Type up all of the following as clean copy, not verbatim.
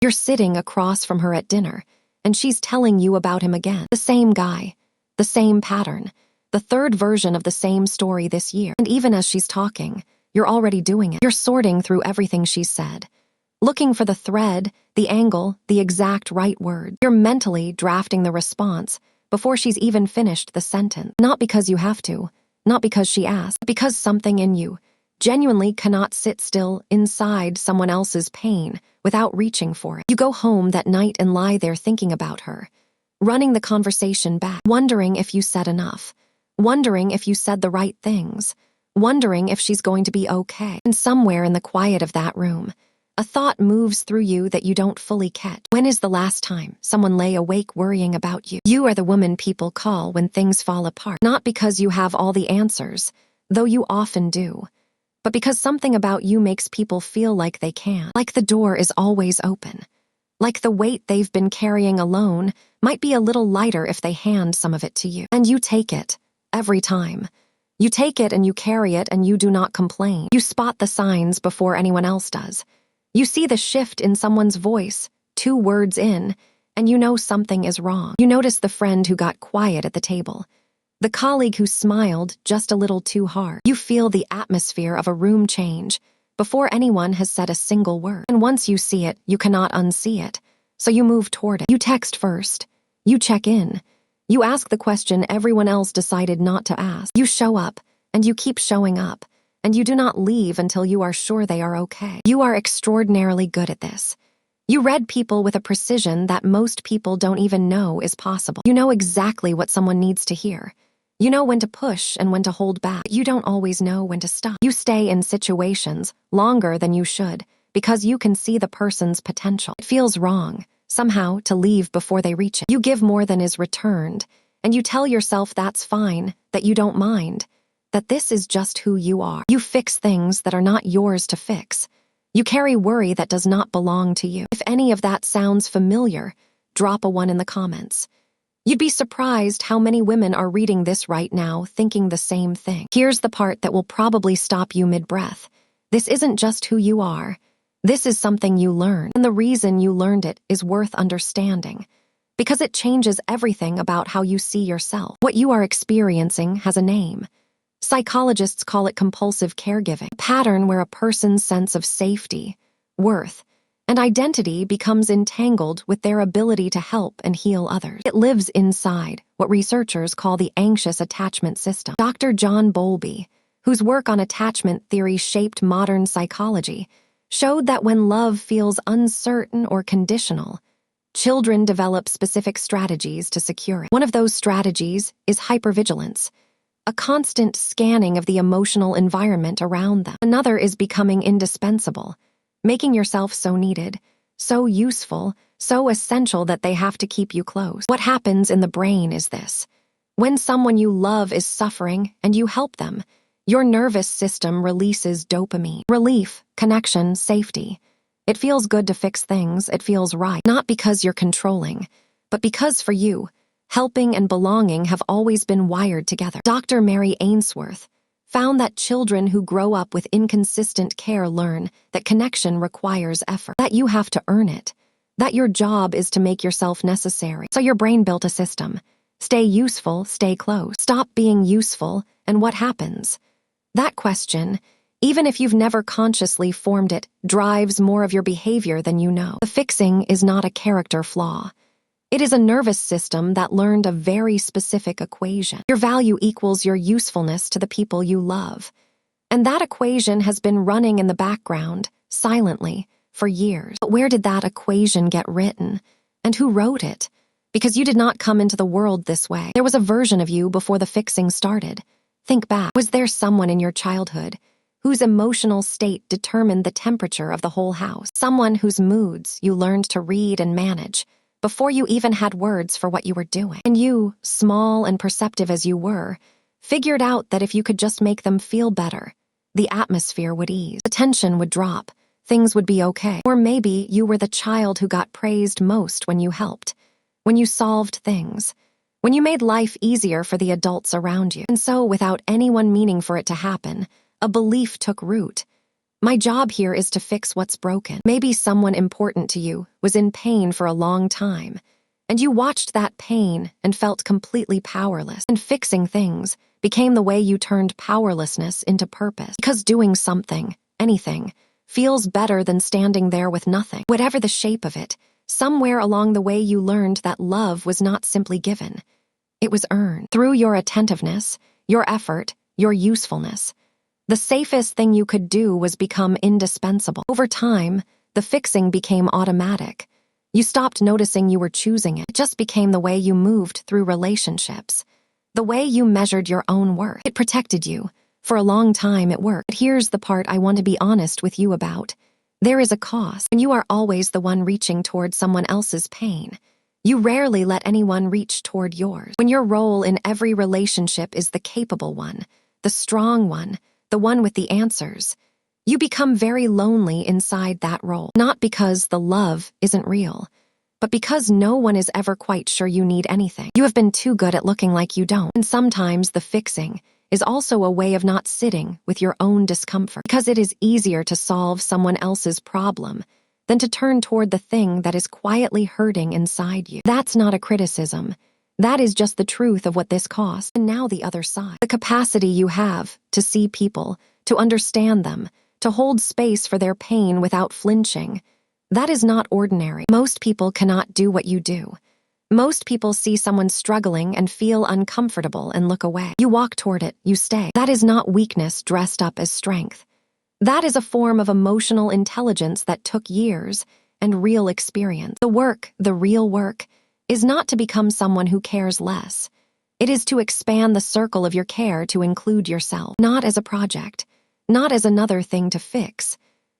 You're sitting across from her at dinner, and she's telling you about him again. The same guy, the same pattern, the third version of the same story this year. And even as she's talking, you're already doing it. You're sorting through everything she's said, looking for the thread, the angle, the exact right word. You're mentally drafting the response before she's even finished the sentence. Not because you have to, not because she asked, but because something in you genuinely cannot sit still inside someone else's pain without reaching for it. You go home that night and lie there thinking about her, running the conversation back, wondering if you said enough, wondering if you said the right things, wondering if she's going to be okay. And somewhere in the quiet of that room, a thought moves through you that you don't fully catch. When is the last time someone lay awake worrying about you? You are the woman people call when things fall apart. Not because you have all the answers, though you often do, but because something about you makes people feel like they can. Like the door is always open. Like the weight they've been carrying alone might be a little lighter if they hand some of it to you. And you take it, every time. You take it and you carry it and you do not complain. You spot the signs before anyone else does. You see the shift in someone's voice, 2 words in, and you know something is wrong. You notice the friend who got quiet at the table, the colleague who smiled just a little too hard. You feel the atmosphere of a room change before anyone has said a single word. And once you see it, you cannot unsee it, so you move toward it. You text first. You check in. You ask the question everyone else decided not to ask. You show up, and you keep showing up. And you do not leave until you are sure they are okay. You are extraordinarily good at this. You read people with a precision that most people don't even know is possible. You know exactly what someone needs to hear. You know when to push and when to hold back. You don't always know when to stop. You stay in situations longer than you should because you can see the person's potential. It feels wrong, somehow, to leave before they reach it. You give more than is returned, and you tell yourself that's fine, that you don't mind, that this is just who you are. You fix things that are not yours to fix. You carry worry that does not belong to you. If any of that sounds familiar, drop a 1 in the comments. You'd be surprised how many women are reading this right now thinking the same thing. Here's the part that will probably stop you mid-breath. This isn't just who you are. This is something you learn. And the reason you learned it is worth understanding. Because it changes everything about how you see yourself. What you are experiencing has a name. Psychologists call it compulsive caregiving, a pattern where a person's sense of safety, worth, and identity becomes entangled with their ability to help and heal others. It lives inside what researchers call the anxious attachment system. Dr. John Bowlby, whose work on attachment theory shaped modern psychology, showed that when love feels uncertain or conditional, children develop specific strategies to secure it. One of those strategies is hypervigilance, a constant scanning of the emotional environment around them. Another is becoming indispensable, making yourself so needed, so useful, so essential that they have to keep you close. What happens in the brain is this. When someone you love is suffering and you help them, your nervous system releases dopamine. Relief, connection, safety. It feels good to fix things, it feels right. Not because you're controlling, but because for you, helping and belonging have always been wired together. Dr. Mary Ainsworth found that children who grow up with inconsistent care learn that connection requires effort, that you have to earn it, that your job is to make yourself necessary. So your brain built a system. Stay useful, stay close. Stop being useful, and what happens? That question, even if you've never consciously formed it, drives more of your behavior than you know. The fixing is not a character flaw. It is a nervous system that learned a very specific equation. Your value equals your usefulness to the people you love. And that equation has been running in the background, silently, for years. But where did that equation get written? And who wrote it? Because you did not come into the world this way. There was a version of you before the fixing started. Think back. Was there someone in your childhood whose emotional state determined the temperature of the whole house? Someone whose moods you learned to read and manage before you even had words for what you were doing. And you, small and perceptive as you were, figured out that if you could just make them feel better, the atmosphere would ease, the tension would drop, things would be okay. Or maybe you were the child who got praised most when you helped, when you solved things, when you made life easier for the adults around you. And so, without anyone meaning for it to happen, a belief took root. My job here is to fix what's broken. Maybe someone important to you was in pain for a long time, and you watched that pain and felt completely powerless. And fixing things became the way you turned powerlessness into purpose. Because doing something, anything, feels better than standing there with nothing. Whatever the shape of it, somewhere along the way you learned that love was not simply given. It was earned through your attentiveness, your effort, your usefulness. The safest thing you could do was become indispensable. Over time, the fixing became automatic. You stopped noticing you were choosing it. It just became the way you moved through relationships, the way you measured your own worth. It protected you. For a long time, it worked. But here's the part I want to be honest with you about. There is a cost. When you are always the one reaching toward someone else's pain, you rarely let anyone reach toward yours. When your role in every relationship is the capable one, the strong one, the one with the answers, you become very lonely inside that role. Not because the love isn't real, but because no one is ever quite sure you need anything. You have been too good at looking like you don't. And sometimes the fixing is also a way of not sitting with your own discomfort, because it is easier to solve someone else's problem than to turn toward the thing that is quietly hurting inside you. That's not a criticism. That is just the truth of what this costs. And now the other side. The capacity you have to see people, to understand them, to hold space for their pain without flinching. That is not ordinary. Most people cannot do what you do. Most people see someone struggling and feel uncomfortable and look away. You walk toward it, you stay. That is not weakness dressed up as strength. That is a form of emotional intelligence that took years and real experience. The work, the real work, is not to become someone who cares less. It is to expand the circle of your care to include yourself, not as a project, not as another thing to fix,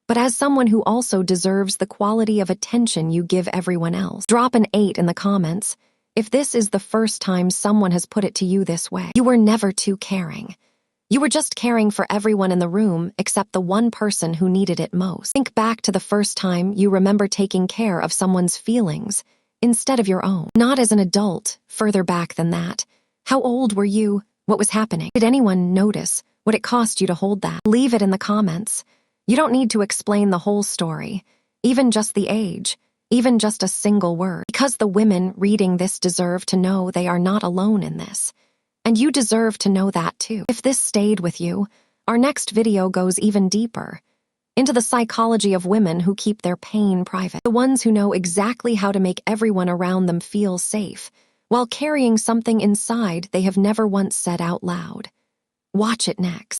but as someone who also deserves the quality of attention you give everyone else. Drop an 8 in the comments if this is the first time someone has put it to you this way. You were never too caring. You were just caring for everyone in the room except the one person who needed it most. Think back to the first time you remember taking care of someone's feelings instead of your own. Not as an adult, further back than that. How old were you? What was happening? Did anyone notice what it cost you to hold that? Leave it in the comments. You don't need to explain the whole story, even just the age, even just a single word, because the women reading this deserve to know they are not alone in this. And you deserve to know that too. If this stayed with you, our next video goes even deeper into the psychology of women who keep their pain private, the ones who know exactly how to make everyone around them feel safe, while carrying something inside they have never once said out loud. Watch it next.